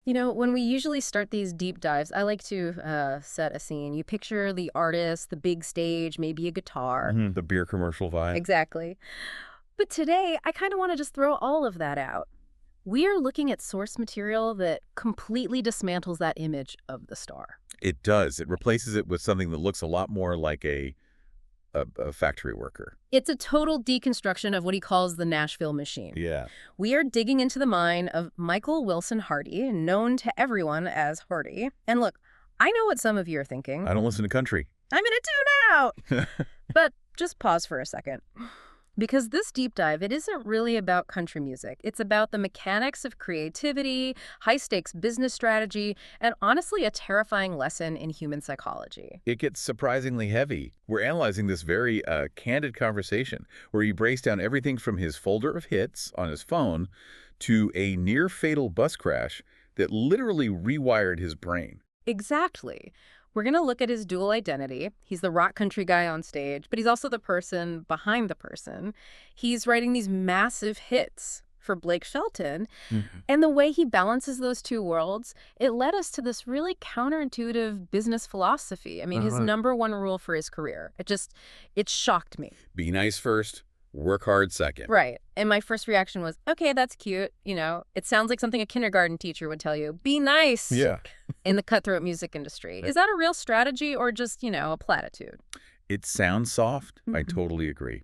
You know, when we usually start these deep dives, I like to set a scene. You picture the artist, the big stage, maybe a guitar. The beer commercial vibe. Exactly. But today, I kind of want to just throw all of that out. We are looking at source material that completely dismantles that image of the star. It does. It replaces it with something that looks a lot more like a factory worker. It's a total deconstruction of what he calls the Nashville machine. Yeah. We are digging into the mind of Michael Wilson Hardy, known to everyone as Hardy. And look, I know what some of you are thinking. I don't listen to country. I'm going to tune out! But just pause for a second. Because this deep dive, it isn't really about country music. It's about the mechanics of creativity, high-stakes business strategy, and honestly, a terrifying lesson in human psychology. It gets surprisingly heavy. We're analyzing this very candid conversation where he breaks down everything from his folder of hits on his phone to a near-fatal bus crash that literally rewired his brain. Exactly. We're going to look at his dual identity. He's the rock country guy on stage, but he's also the person behind the person. He's writing these massive hits for Blake Shelton. And the way he balances those two worlds, it led us to this really counterintuitive business philosophy. I mean, his number one rule for his career. It shocked me. Be nice first, work hard second. Right. And my first reaction was, okay, that's cute. You know, it sounds like something a kindergarten teacher would tell you. Be nice. Yeah. In the cutthroat music industry. Is that a real strategy or just, a platitude? It sounds soft. I totally agree.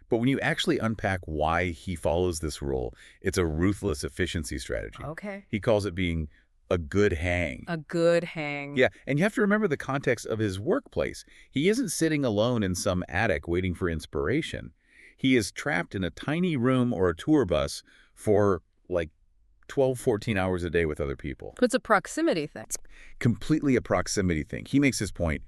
But when you actually unpack why he follows this rule, it's a ruthless efficiency strategy. Okay. He calls it being a good hang. A good hang. Yeah, and you have to remember the context of his workplace. He isn't sitting alone in some attic waiting for inspiration. He is trapped in a tiny room or a tour bus for like 12, 14 hours a day with other people. It's a proximity thing. It's completely a proximity thing. He makes his point.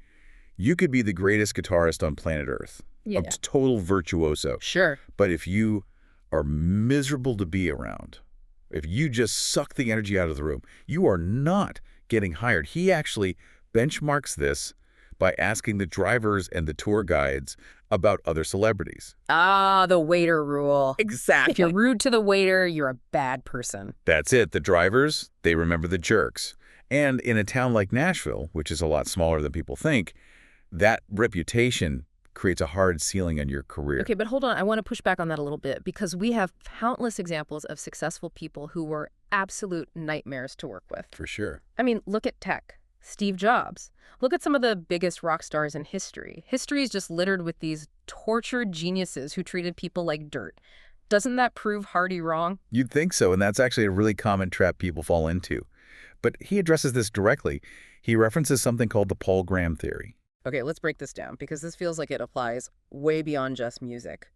You could be the greatest guitarist on planet Earth. Yeah. A total virtuoso. Sure. But if you are miserable to be around, if you just suck the energy out of the room, you are not getting hired. He actually benchmarks this by asking the drivers and the tour guides about other celebrities. Ah, the waiter rule. Exactly. If you're rude to the waiter, you're a bad person. That's it. The drivers, they remember the jerks. And in a town like Nashville, which is a lot smaller than people think, that reputation creates a hard ceiling on your career. Okay, but hold on. I want to push back on that a little bit because we have countless examples of successful people who were absolute nightmares to work with. For sure. I mean, look at tech. Steve Jobs. Look at some of the biggest rock stars in history. History is just littered with these tortured geniuses who treated people like dirt. Doesn't that prove Hardy wrong? You'd think so, and that's actually a really common trap people fall into. But he addresses this directly. He references something called the Paul Graham theory. Okay, let's break this down because this feels like it applies way beyond just music.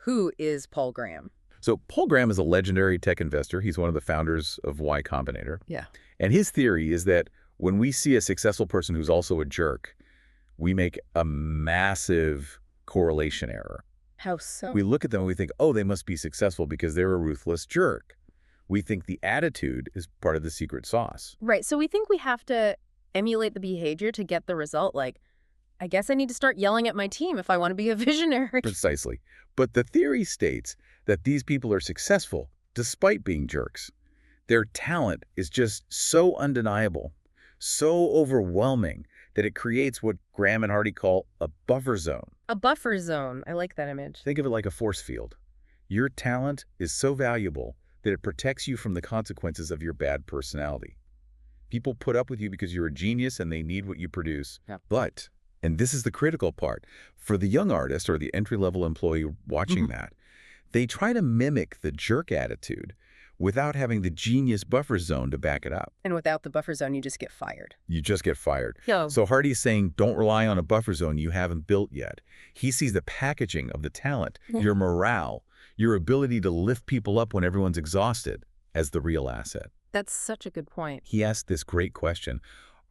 Who is Paul Graham? So Paul Graham is a legendary tech investor. He's one of the founders of Y Combinator. Yeah. And his theory is that when we see a successful person who's also a jerk, we make a massive correlation error. How so? We look at them and we think, oh, they must be successful because they're a ruthless jerk. We think the attitude is part of the secret sauce. Right, so we think we have to emulate the behavior to get the result. Like, I guess I need to start yelling at my team if I want to be a visionary. Precisely. But the theory states that these people are successful despite being jerks. Their talent is just so undeniable, so overwhelming, that it creates what Graham and Hardy call a buffer zone. A buffer zone. I like that image. Think of it like a force field. Your talent is so valuable that it protects you from the consequences of your bad personality. People put up with you because you're a genius and they need what you produce. Yeah. But, and this is the critical part, for the young artist or the entry-level employee watching that, they try to mimic the jerk attitude without having the genius buffer zone to back it up. And without the buffer zone, you just get fired. You just get fired. Yo. So Hardy's saying, don't rely on a buffer zone you haven't built yet. He sees the packaging of the talent, your morale, your ability to lift people up when everyone's exhausted as the real asset. That's such a good point. He asked this great question,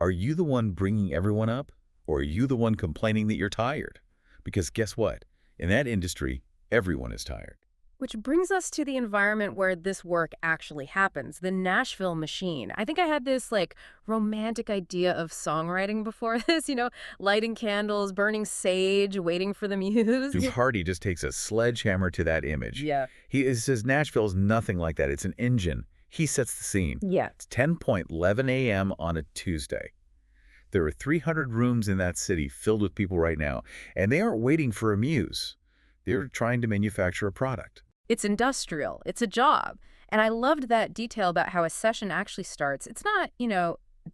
are you the one bringing everyone up, or are you the one complaining that you're tired? Because guess what? In that industry, everyone is tired. Which brings us to the environment where this work actually happens, the Nashville machine. I think I had this romantic idea of songwriting before this, lighting candles, burning sage, waiting for the muse. Dude, Hardy just takes a sledgehammer to that image. Yeah. He says Nashville is nothing like that. It's an engine. He sets the scene. Yeah. It's 10:11 a.m. on a Tuesday. There are 300 rooms in that city filled with people right now, and they aren't waiting for a muse. They're trying to manufacture a product. It's industrial. It's a job. And I loved that detail about how a session actually starts. It's not,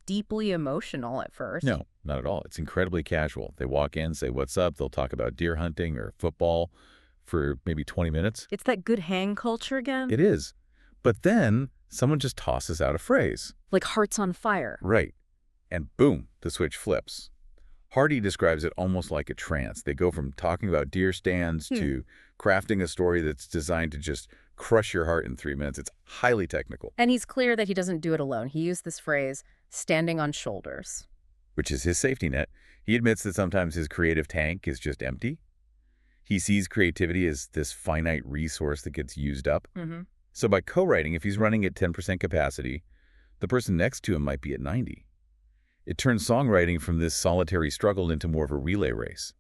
deeply emotional at first. No, not at all. It's incredibly casual. They walk in, say, "What's up?" They'll talk about deer hunting or football for maybe 20 minutes. It's that good hang culture again. It is. But then someone just tosses out a phrase. Like hearts on fire. Right. And boom, the switch flips. Hardy describes it almost like a trance. They go from talking about deer stands to crafting a story that's designed to just crush your heart in 3 minutes. It's highly technical. And he's clear that he doesn't do it alone. He used this phrase, standing on shoulders. Which is his safety net. He admits that sometimes his creative tank is just empty. He sees creativity as this finite resource that gets used up. So by co-writing, if he's running at 10% capacity, the person next to him might be at 90. It turns songwriting from this solitary struggle into more of a relay race.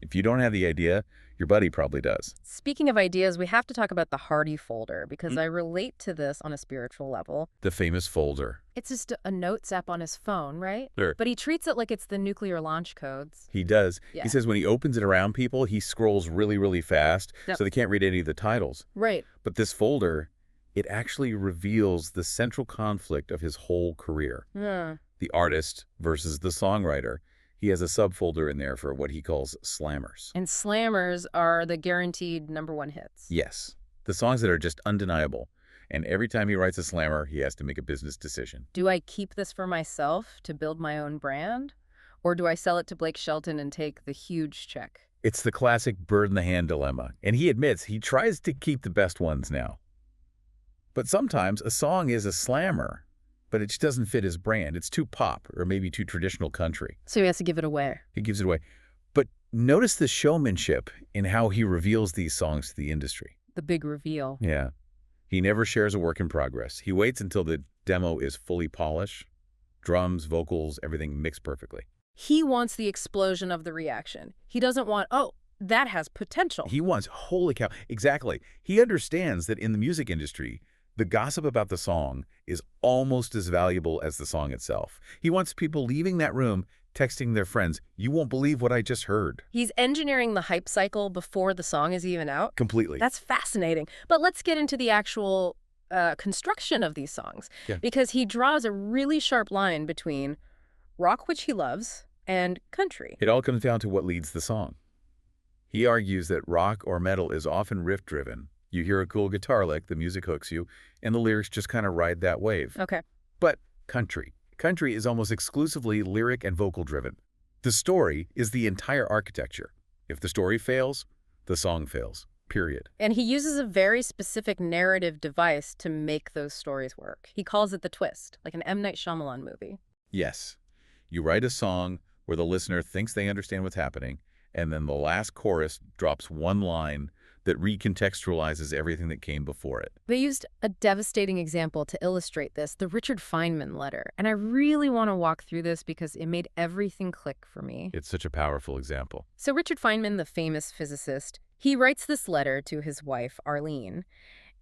If you don't have the idea, your buddy probably does. Speaking of ideas, we have to talk about the Hardy folder because I relate to this on a spiritual level. The famous folder. It's just a notes app on his phone, right? Sure. But he treats it like it's the nuclear launch codes. He does. Yeah. He says when he opens it around people, he scrolls really, really fast, so they can't read any of the titles. Right. But this folder, it actually reveals the central conflict of his whole career. The artist versus the songwriter. He has a subfolder in there for what he calls slammers. And slammers are the guaranteed #1 hits. Yes. The songs that are just undeniable. And every time he writes a slammer, he has to make a business decision. Do I keep this for myself to build my own brand? Or do I sell it to Blake Shelton and take the huge check? It's the classic bird in the hand dilemma. And he admits he tries to keep the best ones now. But sometimes a song is a slammer, but it just doesn't fit his brand. It's too pop or maybe too traditional country. So he has to give it away. He gives it away. But notice the showmanship in how he reveals these songs to the industry. The big reveal. Yeah. He never shares a work in progress. He waits until the demo is fully polished. Drums, vocals, everything mixed perfectly. He wants the explosion of the reaction. He doesn't want, oh, that has potential. He wants, holy cow. Exactly. He understands that in the music industry, the gossip about the song is almost as valuable as the song itself. He wants people leaving that room texting their friends, "You won't believe what I just heard." He's engineering the hype cycle before the song is even out. Completely. That's fascinating. But let's get into the actual construction of these songs. Yeah. Because he draws a really sharp line between rock, which he loves, and country. It all comes down to what leads the song. He argues that rock or metal is often riff-driven. You hear a cool guitar lick, the music hooks you, and the lyrics just kind of ride that wave. Okay. But country is almost exclusively lyric and vocal driven. The story is the entire architecture. If the story fails, the song fails, period. And he uses a very specific narrative device to make those stories work. He calls it the twist, like an M. Night Shyamalan movie. Yes. You write a song where the listener thinks they understand what's happening, and then the last chorus drops one line that recontextualizes everything that came before it. They used a devastating example to illustrate this, the Richard Feynman letter. And I really want to walk through this because it made everything click for me. It's such a powerful example. So Richard Feynman, the famous physicist, he writes this letter to his wife, Arlene.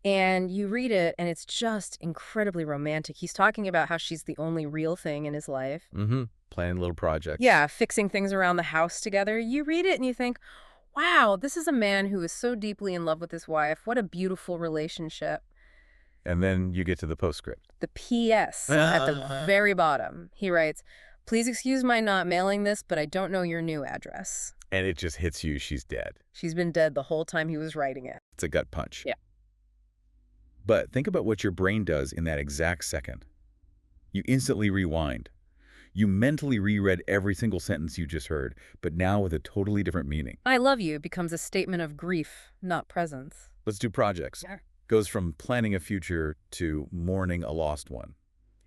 And you read it, and it's just incredibly romantic. He's talking about how she's the only real thing in his life. Planning little projects. Yeah, fixing things around the house together. You read it and you think, wow, this is a man who is so deeply in love with his wife. What a beautiful relationship. And then you get to the postscript. The P.S. at the very bottom. He writes, "Please excuse my not mailing this, but I don't know your new address." And it just hits you, she's dead. She's been dead the whole time he was writing it. It's a gut punch. Yeah. But think about what your brain does in that exact second. You instantly rewind. You mentally reread every single sentence you just heard, but now with a totally different meaning. I love you becomes a statement of grief, not presence. Let's do projects. Yeah. Goes from planning a future to mourning a lost one.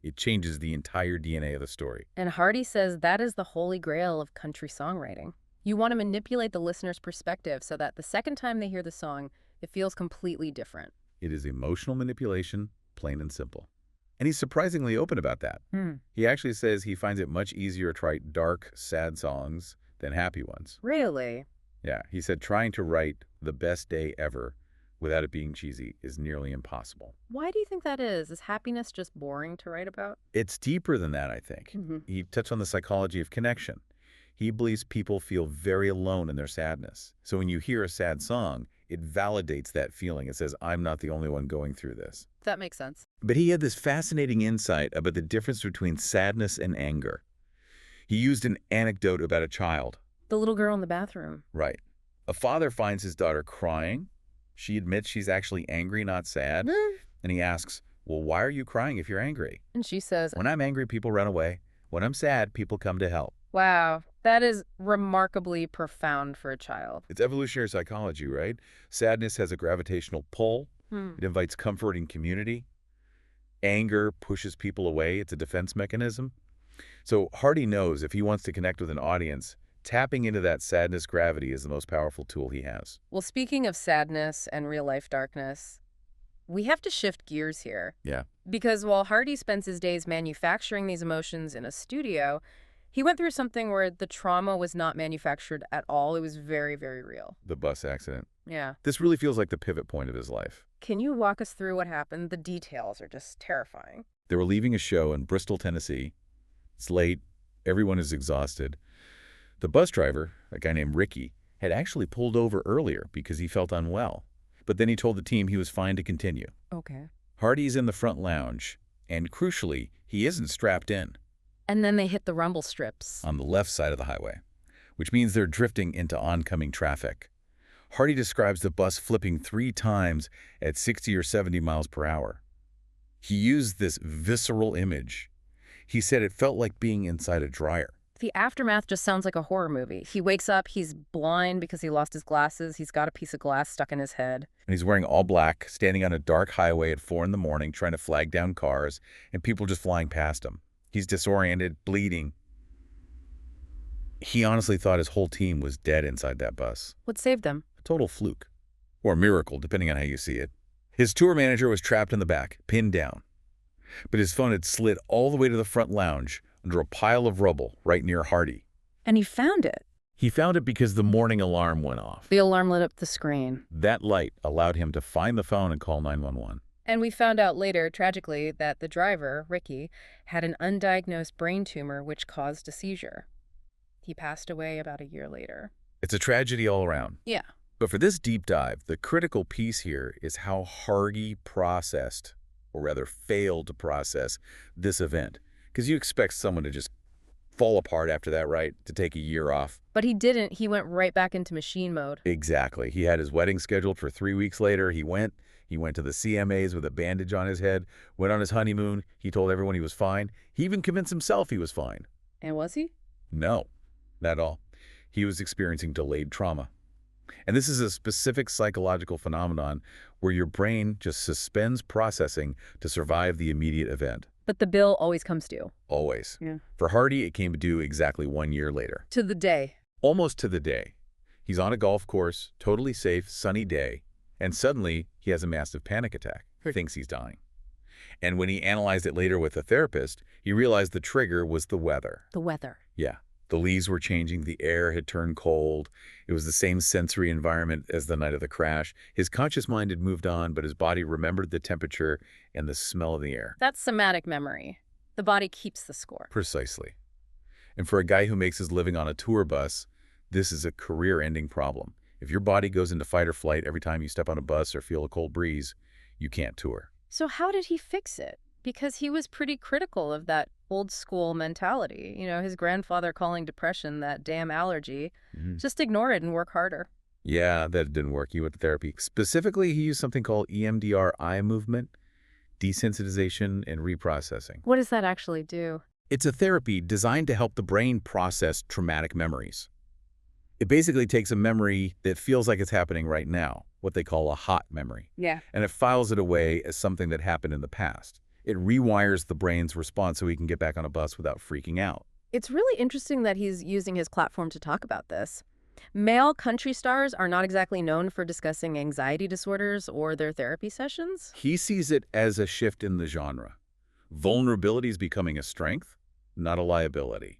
It changes the entire DNA of the story. And Hardy says that is the holy grail of country songwriting. You want to manipulate the listener's perspective so that the second time they hear the song, it feels completely different. It is emotional manipulation, plain and simple. And he's surprisingly open about that. He actually says he finds it much easier to write dark, sad songs than happy ones. Really? Yeah, he said trying to write the best day ever without it being cheesy is nearly impossible. Why do you think that is? Is happiness just boring to write about? It's deeper than that, I think. Hmm. He touched on the psychology of connection. He believes people feel very alone in their sadness. So when you hear a sad song, it validates that feeling. It says, I'm not the only one going through this. That makes sense. But he had this fascinating insight about the difference between sadness and anger. He used an anecdote about a child. The little girl in the bathroom. Right. A father finds his daughter crying. She admits she's actually angry, not sad. And he asks, well, why are you crying if you're angry? And she says, When I'm angry, people run away. When I'm sad, people come to help. wow, that is remarkably profound for a child. It's evolutionary psychology, right? Sadness has a gravitational pull. It invites comfort and community. Anger pushes people away. It's a defense mechanism. So Hardy knows if he wants to connect with an audience, tapping into that sadness gravity is the most powerful tool he has. Well, speaking of sadness and real-life darkness, we have to shift gears here. Yeah. Because while Hardy spends his days manufacturing these emotions in a studio, he went through something where the trauma was not manufactured at all. It was very, very real. The bus accident. Yeah. This really feels like the pivot point of his life. Can you walk us through what happened? The details are just terrifying. They were leaving a show in Bristol, Tennessee. It's late. Everyone is exhausted. The bus driver, a guy named Ricky, had actually pulled over earlier because he felt unwell. But then he told the team he was fine to continue. Okay. Hardy's in the front lounge, and crucially, he isn't strapped in And then they hit the rumble strips. on the left side of the highway, which means they're drifting into oncoming traffic. Hardy describes the bus flipping 3 times at 60 or 70 miles per hour. He used this visceral image. He said it felt like being inside a dryer. The aftermath just sounds like a horror movie. He wakes up, he's blind because he lost his glasses, he's got a piece of glass stuck in his head. And he's wearing all black, standing on a dark highway at 4 in the morning, trying to flag down cars, and people just flying past him. He's disoriented, bleeding. He honestly thought his whole team was dead inside that bus. What saved them? A total fluke. Or a miracle, depending on how you see it. His tour manager was trapped in the back, pinned down. But his phone had slid all the way to the front lounge, under a pile of rubble right near Hardy. And he found it. He found it because the morning alarm went off. The alarm lit up the screen. That light allowed him to find the phone and call 911. And we found out later, tragically, that the driver, Ricky, had an undiagnosed brain tumor which caused a seizure. He passed away about a year later. It's a tragedy all around. Yeah. But for this deep dive, the critical piece here is how Hardy processed, or rather failed to process, this event. Because you expect someone to just fall apart after that, right? To take a year off. But he didn't. He went right back into machine mode. Exactly. He had his wedding scheduled for 3 weeks later. He went to the CMAs with a bandage on his head, went on his honeymoon. He told everyone he was fine. He even convinced himself he was fine. And was he? No, not at all. He was experiencing delayed trauma. And this is a specific psychological phenomenon where your brain just suspends processing to survive the immediate event. But the bill always comes due. Always. Yeah. For Hardy, it came due exactly 1 year later. To the day. Almost to the day. He's on a golf course, totally safe, sunny day, and suddenly he has a massive panic attack. He thinks he's dying. And when he analyzed it later with a therapist, he realized the trigger was the weather. The weather. Yeah. The leaves were changing, the air had turned cold. It was the same sensory environment as the night of the crash. His conscious mind had moved on, but his body remembered the temperature and the smell of the air. That's somatic memory. The body keeps the score. Precisely. And for a guy who makes his living on a tour bus, this is a career-ending problem. If your body goes into fight or flight every time you step on a bus or feel a cold breeze, you can't tour. So how did he fix it? Because he was pretty critical of that old school mentality. You know, his grandfather calling depression that damn allergy. Just ignore it and work harder. Yeah, that didn't work. He went to therapy. Specifically, he used something called EMDR eye movement, desensitization, and reprocessing. What does that actually do? It's a therapy designed to help the brain process traumatic memories. It basically takes a memory that feels like it's happening right now, what they call a hot memory, Yeah. and it files it away as something that happened in the past. It rewires the brain's response so he can get back on a bus without freaking out. It's really interesting that he's using his platform to talk about this. Male country stars are not exactly known for discussing anxiety disorders or their therapy sessions. He sees it as a shift in the genre. Vulnerability is becoming a strength, not a liability.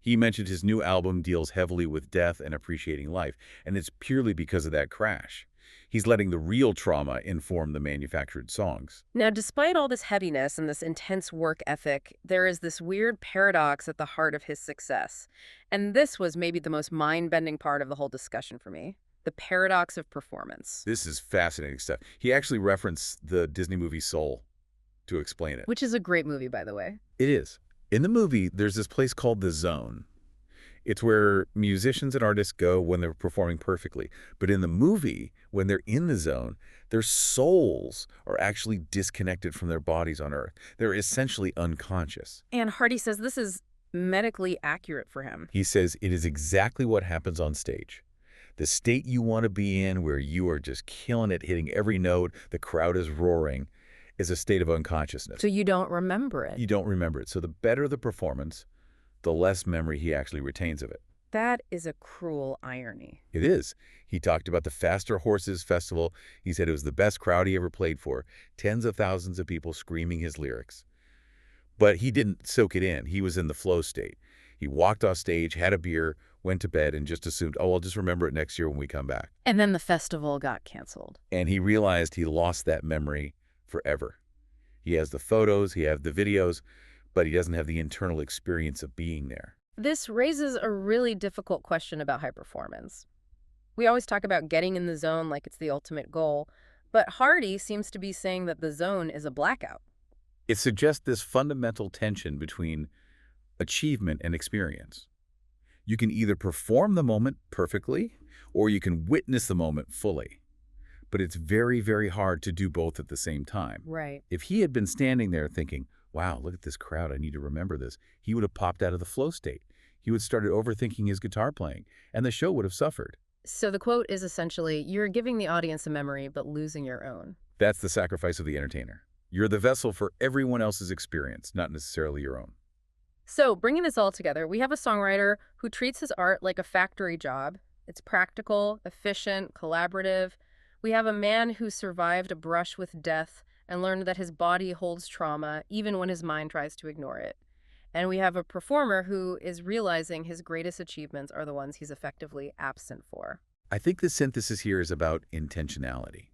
He mentioned his new album deals heavily with death and appreciating life, and it's purely because of that crash. He's letting the real trauma inform the manufactured songs. Now, despite all this heaviness and this intense work ethic, there is this weird paradox at the heart of his success. And this was maybe the most mind-bending part of the whole discussion for me. The paradox of performance. This is fascinating stuff. He actually referenced the Disney movie Soul to explain it. Which is a great movie, by the way. It is. In the movie, there's this place called the Zone. It's where musicians and artists go when they're performing perfectly. But in the movie, when they're in the zone, their souls are actually disconnected from their bodies on Earth. They're essentially unconscious. And Hardy says this is medically accurate for him. He says it is exactly what happens on stage. The state you want to be in, where you are just killing it, hitting every note, the crowd is roaring, is a state of unconsciousness. So you don't remember it. You don't remember it. So the better the performance, the less memory he actually retains of it. That is a cruel irony. It is. He talked about the Faster Horses Festival. He said it was the best crowd he ever played for. Tens of thousands of people screaming his lyrics. But he didn't soak it in. He was in the flow state. He walked off stage, had a beer, went to bed, and just assumed, oh, I'll just remember it next year when we come back. And then the festival got canceled. And he realized he lost that memory forever. He has the photos, he has the videos, but he doesn't have the internal experience of being there. This raises a really difficult question about high performance. We always talk about getting in the zone like it's the ultimate goal, but Hardy seems to be saying that the zone is a blackout. It suggests this fundamental tension between achievement and experience. You can either perform the moment perfectly, or you can witness the moment fully. But it's very, very hard to do both at the same time. Right. If he had been standing there thinking, wow, look at this crowd, I need to remember this, he would have popped out of the flow state. He would have started overthinking his guitar playing, and the show would have suffered. So the quote is essentially, you're giving the audience a memory, but losing your own. That's the sacrifice of the entertainer. You're the vessel for everyone else's experience, not necessarily your own. So bringing this all together, we have a songwriter who treats his art like a factory job. It's practical, efficient, collaborative. We have a man who survived a brush with death and learned that his body holds trauma even when his mind tries to ignore it. And we have a performer who is realizing his greatest achievements are the ones he's effectively absent for. I think the synthesis here is about intentionality.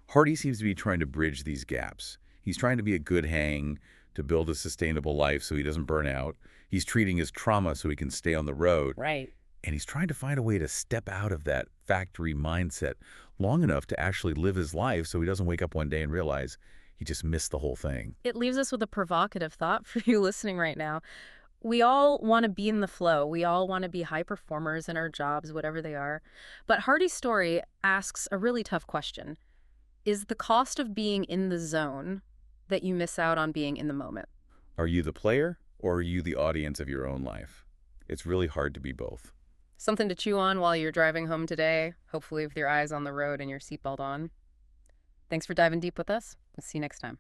Hardy seems to be trying to bridge these gaps. He's trying to be a good hang, to build a sustainable life so he doesn't burn out. He's treating his trauma so he can stay on the road. Right. And he's trying to find a way to step out of that factory mindset long enough to actually live his life so he doesn't wake up one day and realize he just missed the whole thing. It leaves us with a provocative thought for you listening right now. We all want to be in the flow. We all want to be high performers in our jobs, whatever they are. But Hardy's story asks a really tough question. Is the cost of being in the zone that you miss out on being in the moment? Are you the player or are you the audience of your own life? It's really hard to be both. Something to chew on while you're driving home today, hopefully with your eyes on the road and your seatbelt on. Thanks for diving deep with us. We'll see you next time.